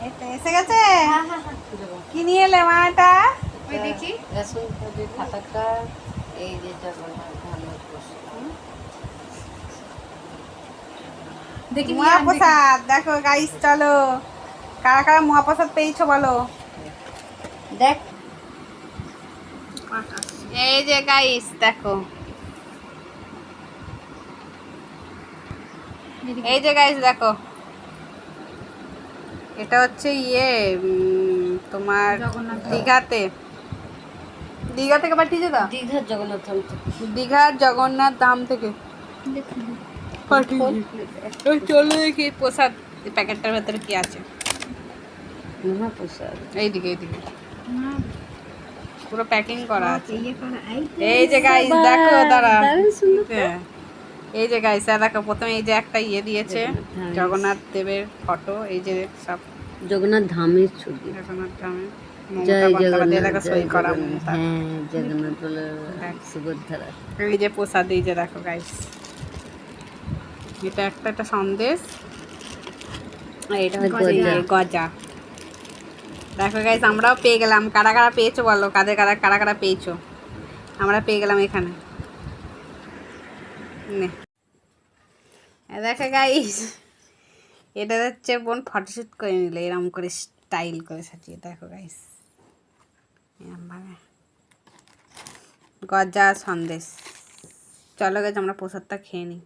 এই তো এসে গেছে। কি নিয়ে এলে মা এটা? ওই দেখি রেশন কার্ডের খাতাটা, এই যে জগন্নাথ ধামের প্রসাদ। দেখি মহাপ্রসাদ দেখো গাইস, চলো কারা কারা মহাপ্রসাদ পেয়েছো বলো। দেখ এই যে গাইস দেখো, এই যে গাইস দেখো, এটা হচ্ছে তোমার দীঘাতে, দীঘা থেকে পাঠিয়েছে তো, দীঘার জগন্নাথ ধাম থেকে। দীঘার জগন্নাথ ধাম থেকে পাঠিয়েছে। চলো দেখি প্রসাদ প্যাকেটটার ভেতরে কি আছে। মহাপ্রসাদ। এইদিকে এইদিকে পুরো প্যাকিং করা আছে। এই যে গাইস দেখো, দাঁড়া, হ্যাঁ এই যে গাইস দেখো, প্রথমে এই যে একটা দিয়েছে জগন্নাথ দেবের ফটো, এই যে সব জগন্নাথ ধামের ছবি। জগন্নাথ ধামের জয় জগন্নাথ, দেখো সই করা মমতা। হ্যাঁ জগন্নাথ বলে সুভদ্রা। এই যে প্রসাদ, এই যে দেখো গাইস, এটা একটা সন্দেশ, আর এটা হচ্ছে গজা। দেখো গাইস, আমরাও পেয়ে গেলাম। কারা কারা পেয়েছো বলো, কারা কারা পেয়েছো। আমরা পেয়ে গেলাম এখানে। দেখো গাইস, এটা হচ্ছে বোন ফটোশ্যুট করে নিলে এরকম করে স্টাইল করে সাজিয়ে। দেখো গাইস, এরকমভাবে গজা সন্দেশ। চলো গাইস আমরা প্রসাদটা খেয়ে নিই।